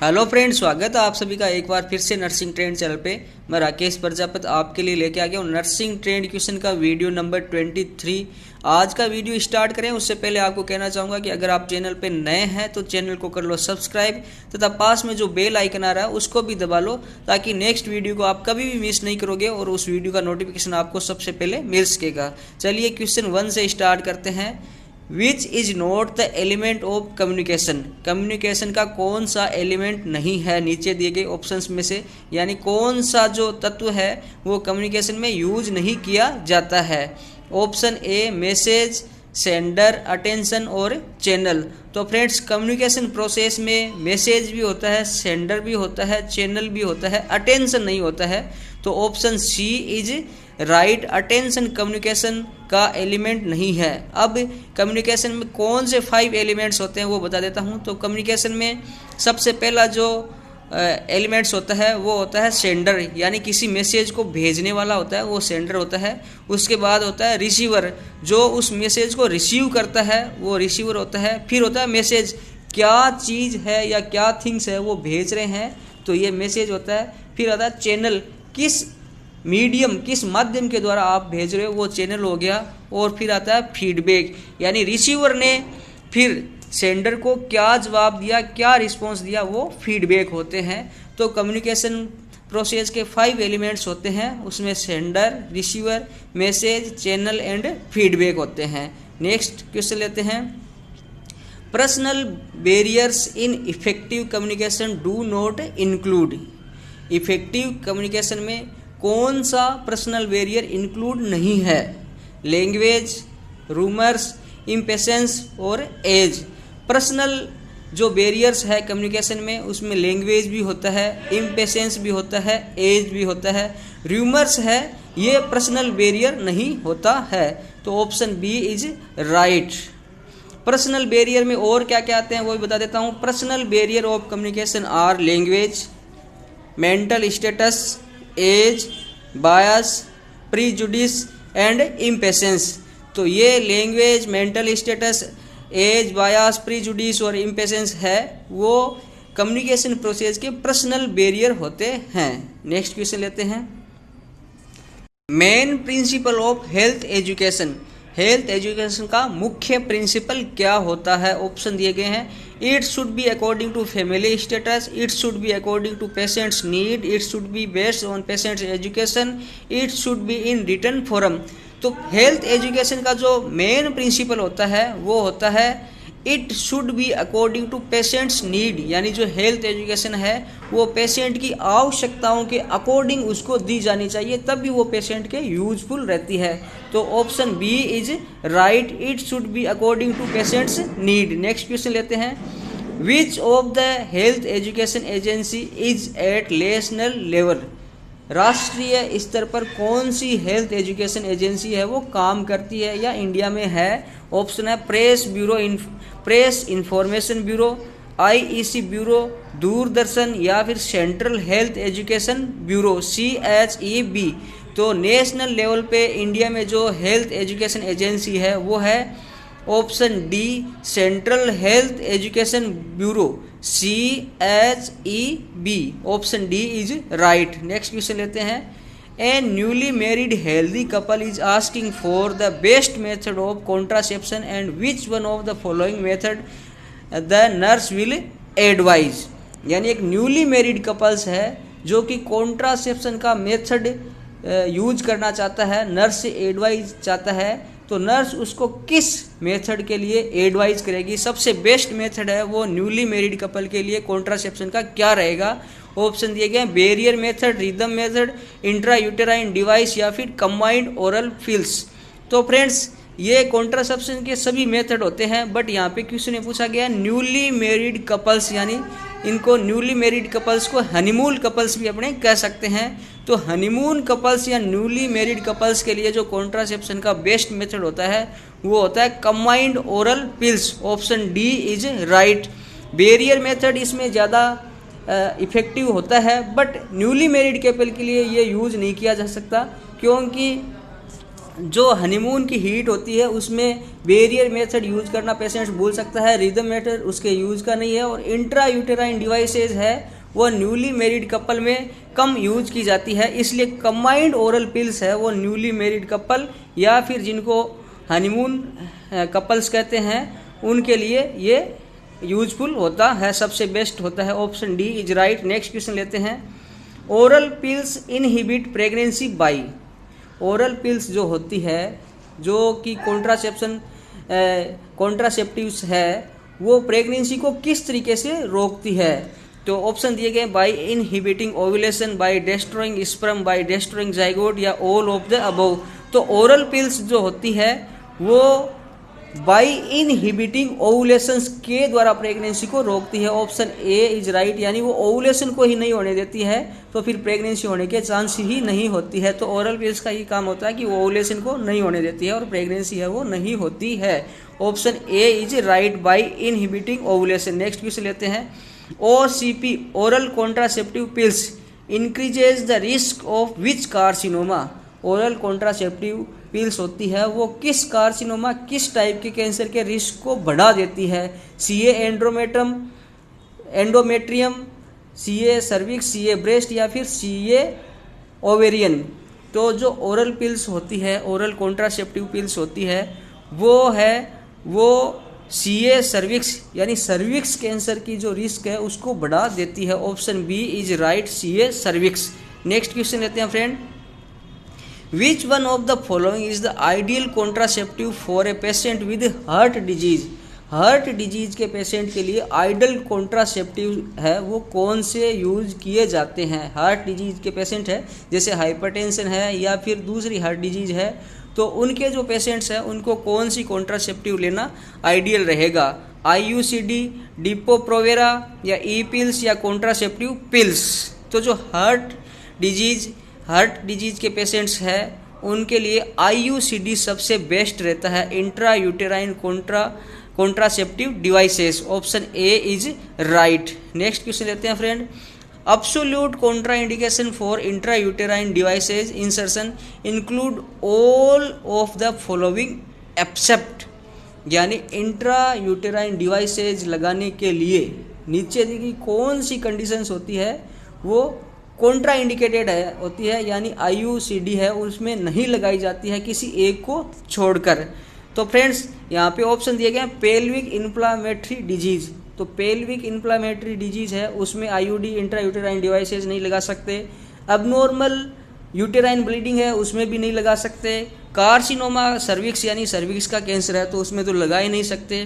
Hello friends, स्वागत है आप सभी का एक बार फिर से नर्सिंग ट्रेंड चैनल पे। मैं राकेश प्रजापति आपके लिए लेके आ गया हूँ नर्सिंग ट्रेंड क्वेश्चन का वीडियो नंबर 23। आज का वीडियो स्टार्ट करें उससे पहले आपको कहना चाहूँगा कि अगर आप चैनल पे नए हैं तो चैनल को कर लो सब्सक्राइब तथा पास में जो बेल आइकन आ रहा है उसको भी दबा लो ताकि नेक्स्ट वीडियो को आप कभी भी मिस नहीं करोगे और उस वीडियो का नोटिफिकेशन आपको सबसे पहले मिल सकेगा। चलिए क्वेश्चन 1 से स्टार्ट करते हैं। Which is not the element of communication. Communication का कौन सा एलिमेंट नहीं है नीचे दिए गए ऑप्शंस में से, यानी कौन सा जो तत्व है वो कम्युनिकेशन में यूज नहीं किया जाता है। Option A message, sender, attention और चैनल। तो फ्रेंड्स, कम्युनिकेशन प्रोसेस में मैसेज भी होता है, सेंडर भी होता है, चैनल भी होता है, अटेंशन नहीं होता है। तो option C is right, attention communication का एलिमेंट नहीं है। अब कम्युनिकेशन में कौन से 5 एलिमेंट्स होते हैं वो बता देता हूँ। तो कम्युनिकेशन में सबसे पहला जो एलिमेंट्स होता है वो होता है सेंडर, यानी किसी मैसेज को भेजने वाला होता है वो सेंडर होता है। उसके बाद होता है रिसीवर, जो उस मैसेज को रिसीव करता है वो रिसीवर होता है। फिर होता है मैसेज, क्या चीज़ है या क्या थिंग्स है वो भेज रहे हैं तो ये मैसेज होता है। फिर आता है चैनल, किस मीडियम किस माध्यम के द्वारा आप भेज रहे हो वो चैनल हो गया। और फिर आता है फीडबैक, यानी रिसीवर ने फिर सेंडर को क्या जवाब दिया, क्या रिस्पॉन्स दिया, वो फीडबैक होते हैं। तो कम्युनिकेशन प्रोसेस के 5 एलिमेंट्स होते हैं, उसमें sender, receiver, message, channel and feedback होते हैं। नेक्स्ट क्वेश्चन लेते हैं। Personal barriers in effective communication do not include. Effective communication में कौन सा पर्सनल बैरियर इंक्लूड नहीं है? लैंग्वेज, रूमर्स, इम्पेशेंस और एज। पर्सनल जो बैरियर्स है कम्युनिकेशन में उसमें लैंग्वेज भी होता है, इम्पेशेंस भी होता है, एज भी होता है, रूमर्स है, ये पर्सनल बैरियर नहीं होता है। तो option B is right. Personal barrier में और क्या क्या आते हैं वो भी बता देता हूँ। Personal barrier of communication are language, mental status, age, bias, prejudice and impatience. तो ये language, mental status, age, bias, prejudice और इम्पेशेंस है वो कम्युनिकेशन प्रोसेस के पर्सनल बैरियर होते हैं। नेक्स्ट क्वेश्चन लेते हैं। Main principle of health education. Health education का मुख्य प्रिंसिपल क्या होता है? ऑप्शन दिए गए हैं। It should be according to family status, it should be according to patient's need, it should be based on patient's education, it should be in written form. तो health education का जो main principle होता है वो होता है it should be according to patient's need, यानी जो हेल्थ एजुकेशन है वो पेशेंट की आवश्यकताओं के अकॉर्डिंग उसको दी जानी चाहिए, तब भी वो पेशेंट के यूजफुल रहती है। तो option B is right, it should be according to patient's need. Next question लेते हैं। Which of the health education agency is at national level. राष्ट्रीय स्तर पर कौन सी हेल्थ एजुकेशन एजेंसी है वो काम करती है या इंडिया में है? ऑप्शन है Press Information Bureau, IEC Bureau, Doordarshan या फिर Central Health Education Bureau CHEB। तो नेशनल लेवल पे इंडिया में जो हेल्थ एजुकेशन एजेंसी है वो है option D, Central Health Education Bureau CHEB। Option D is right. Next question लेते हैं। A newly married healthy couple is asking for the best method of contraception and which one of the following method the nurse will advise. यानी एक newly married couples है जो कि contraception का method use करना चाहता है, नर्स से एडवाइज चाहता है, तो नर्स उसको किस मेथड के लिए एडवाइज करेगी? सबसे बेस्ट मेथड है वो न्यूली मैरिड कपल के लिए कॉन्ट्रासेप्शन का क्या रहेगा? ऑप्शन दिए गए barrier method, rhythm method, intra uterine device या फिर कंबाइंड ओरल पिल्स। तो फ्रेंड्स, ये कॉन्ट्रासेप्शन के सभी मेथड होते हैं, बट यहाँ पे क्वेश्चन में पूछा गया न्यूली मैरिड कपल्स, यानी इनको न्यूली मैरिड कपल्स को हनीमून कपल्स भी अपने कह सकते हैं। तो हनीमून कपल्स या न्यूली मैरिड कपल्स के लिए जो कॉन्ट्रासेप्शन का बेस्ट मेथड होता है वो होता है combined oral pills. Option D is right. Barrier method इसमें ज़्यादा इफेक्टिव होता है, बट न्यूली मैरिड कपल के लिए ये यूज नहीं किया जा सकता क्योंकि जो हनीमून की हीट होती है उसमें बैरियर मेथड यूज करना पेशेंट्स भूल सकता है, रिदम मेथड उसके यूज का नहीं है। और इंट्रा यूटेराइन डिवाइसेज है वो न्यूली मैरिड कपल में कम यूज की जाती है, इसलिए कंबाइंड ओरल पिल्स है वो न्यूली मैरिड कपल या फिर जिनको हनीमून कपल्स कहते हैं उनके लिए ये यूजफुल होता है, सबसे बेस्ट होता है। Option D is right. Next question लेते हैं, oral pills inhibit pregnancy by. Oral pills जो होती है जो कि कॉन्ट्रासेप्टिव्स है वो प्रेगनेंसी को किस तरीके से रोकती है? तो ऑप्शन दिए गए by inhibiting ovulation, by destroying sperm, by destroying zygote या ऑल ऑफ द अबव। तो ओरल पिल्स जो होती है वो बाय इनहिबिटिंग ओव्यूलेशंस के द्वारा प्रेगनेंसी को रोकती है। ऑप्शन ए इज राइट, यानी वो ओव्यूलेशन को ही नहीं होने देती है तो फिर प्रेगनेंसी होने के चांस ही नहीं होती है। तो ओरल पिल्स का ये काम होता है कि वो ओव्यूलेशन को नहीं होने देती है और प्रेगनेंसी है वो नहीं होती है। Option A is right, bye inhibiting ovulation. Next question लेते हैं, OCP oral contraceptive pills increases the risk of which carcinoma. Oral contraceptive pills होती है वो किस कार्सिनोमा, किस टाइप के कैंसर के रिस्क को बढ़ा देती है? CA endometrium, CA cervix, CA breast या फिर CA ओवेरियन। तो जो ओरल पिल्स होती है, ओरल कॉन्ट्रासेप्टिव पिल्स होती है वो CA सर्विक्स यानी सर्विक्स कैंसर की जो रिस्क है उसको बढ़ा देती है। Option B is right, CA cervix. Next question लेते हैं friend, which one of the following is the ideal contraceptive for a patient with heart disease. Heart disease के पेशेंट के लिए आइडियल कॉन्ट्रासेप्टिव है वो कौन से यूज किए जाते हैं? हार्ट डिजीज के पेशेंट है जैसे हाइपरटेंशन है या फिर दूसरी हार्ट डिजीज है, तो उनके जो पेशेंट्स हैं उनको कौन सी कॉन्ट्रासेप्टिव लेना आइडियल रहेगा? IUCD, डिपो-प्रोवेरा या ई पिल्स या कॉन्ट्रासेप्टिव पिल्स। तो जो हार्ट डिजीज के पेशेंट्स हैं उनके लिए IUCD सबसे बेस्ट रहता है, intra uterine contraceptive devices. Option A is right. Next question लेते हैं friend, Absolute contraindication for intrauterine devices insertion include all of the following except, यानी इंट्रायूटेराइन डिवाइसेज लगाने के लिए नीचे दी गई कौन सी कंडीशंस होती है वो कॉन्ट्रा इंडिकेटेड होती है, यानी IUCD है उसमें नहीं लगाई जाती है किसी एक को छोड़कर। तो फ्रेंड्स यहाँ पे ऑप्शन दिए गए हैं, पेल्विक इन्फ्लामेटरी डिजीज। तो पेल्विक इन्फ्लामेटरी डिजीज है उसमें IUD इंट्रायूटेराइन डिवाइसेज नहीं लगा सकते। अबनॉर्मल यूटेराइन ब्लीडिंग है उसमें भी नहीं लगा सकते। कार्सिनोमा सर्विक्स यानी सर्विक्स का कैंसर है तो उसमें तो लगा ही नहीं सकते।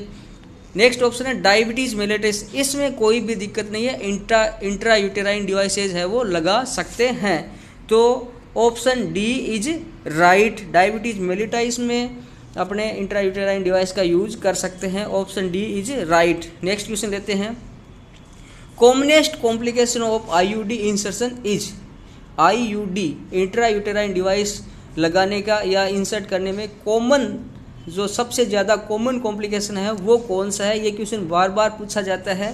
नेक्स्ट ऑप्शन है डायबिटीज मेलिटस, इसमें कोई भी दिक्कत नहीं है, इंट्रायूटेराइन डिवाइसेज है वो लगा सकते हैं। तो option D is right, diabetes mellitus में अपने इंट्रायूटेराइन डिवाइस का यूज कर सकते हैं। Option D is right. Next question लेते हैं, commonest complication of IUD insertion is. IUD intrauterine device लगाने का या इंसर्ट करने में कॉमन जो सबसे ज़्यादा कॉमन कॉम्प्लिकेशन है वो कौन सा है? ये क्वेश्चन बार बार पूछा जाता है।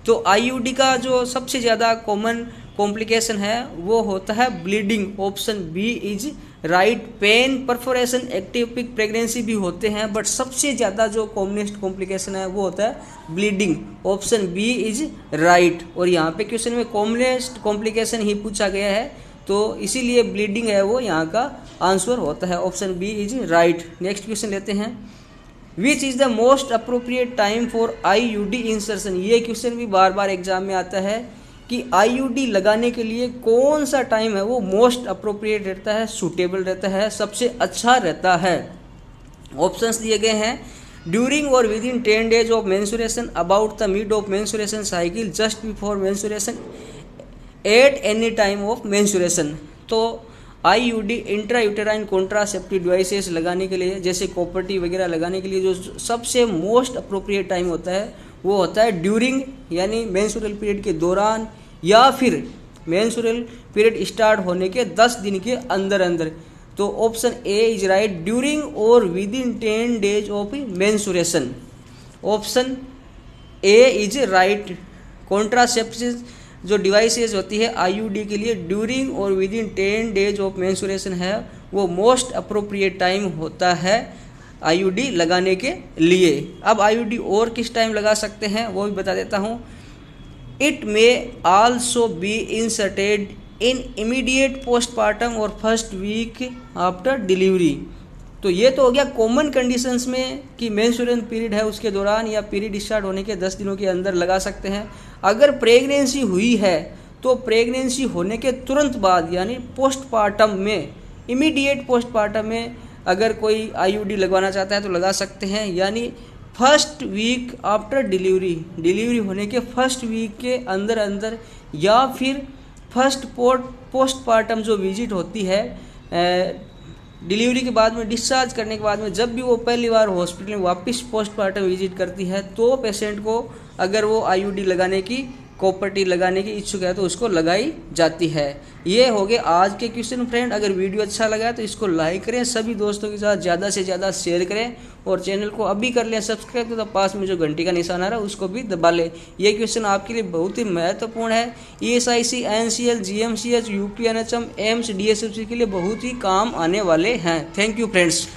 तो IUD का जो सबसे ज़्यादा कॉमन कॉम्प्लिकेशन है वो होता है bleeding. Option B is right. Pain, perforation, ectopic pregnancy भी होते हैं बट सबसे ज़्यादा जो कॉमनेस्ट कॉम्प्लिकेशन है वो होता है bleeding. Option B is right. और यहाँ पे क्वेश्चन में कॉमनेस्ट कॉम्प्लिकेशन ही पूछा गया है तो इसीलिए ब्लीडिंग है वो यहाँ का आंसर होता है। Option B is right. Next question लेते हैं, which is the most appropriate time for IUD insertion. ये क्वेश्चन भी बार बार एग्जाम में आता है कि IUD लगाने के लिए कौन सा टाइम है वो मोस्ट अप्रोप्रिएट रहता है, सूटेबल रहता है, सबसे अच्छा रहता है। ऑप्शंस दिए गए हैं, during or within 10 days of menstruation, about the mid of menstruation cycle, just before menstruation, at any time of menstruation. तो IUD इंट्रायूटेराइन कॉन्ट्रासेप्टिव डिवाइसेस लगाने के लिए जैसे कॉपर्टी वगैरह लगाने के लिए जो सबसे मोस्ट अप्रोप्रिएट टाइम होता है वो होता है ड्यूरिंग यानी मेंस्ट्रुअल पीरियड के दौरान या फिर मेंस्ट्रुअल पीरियड स्टार्ट होने के 10 दिन के अंदर अंदर। तो option A is right, during or within 10 days of menstruation. Option A is right. Contraceptive जो डिवाइसेस होती है IUD के लिए during or within 10 days of menstruation है वो मोस्ट अप्रोप्रिएट टाइम होता है आईयूडी लगाने के लिए। अब आईयूडी और किस टाइम लगा सकते हैं वो भी बता देता हूँ। It may also be inserted in immediate postpartum और फर्स्ट वीक आफ्टर डिलीवरी। तो ये तो हो गया कॉमन कंडीशंस में कि मेंस्ट्रुएशन पीरियड है उसके दौरान या पीरियड स्टार्ट होने के 10 दिनों के अंदर लगा सकते हैं। अगर प्रेगनेंसी हुई है तो प्रेगनेंसी होने के तुरंत बाद यानी पोस्टपार्टम में, इमीडिएट पोस्टपार्टम में अगर कोई आईयूडी लगवाना चाहता है तो लगा सकते हैं, यानी first week after delivery, delivery होने के फर्स्ट वीक के अंदर अंदर, या फिर फर्स्ट पोस्टपार्टम जो विजिट होती है डिलीवरी के बाद में, डिस्चार्ज करने के बाद में, जब भी वो पहली बार हॉस्पिटल में वापस पोस्टपार्टम विजिट करती है तो पेशेंट को अगर वो आईयूडी लगाने की कॉपर-टी लगाने की इच्छुक है तो उसको लगाई जाती है। ये हो गए आज के क्वेश्चन फ्रेंड। अगर वीडियो अच्छा लगा तो इसको लाइक करें, सभी दोस्तों के साथ ज़्यादा से ज़्यादा शेयर करें और चैनल को अभी कर लें सब्सक्राइब, तो पास में जो घंटी का निशान आ रहा है उसको भी दबा लें। ये क्वेश्चन आपके लिए बहुत ही महत्वपूर्ण है। ESIC, NCL, GMCH, UP, NHM, AIIMS, DSFC के लिए बहुत ही काम आने वाले हैं। Thank you friends.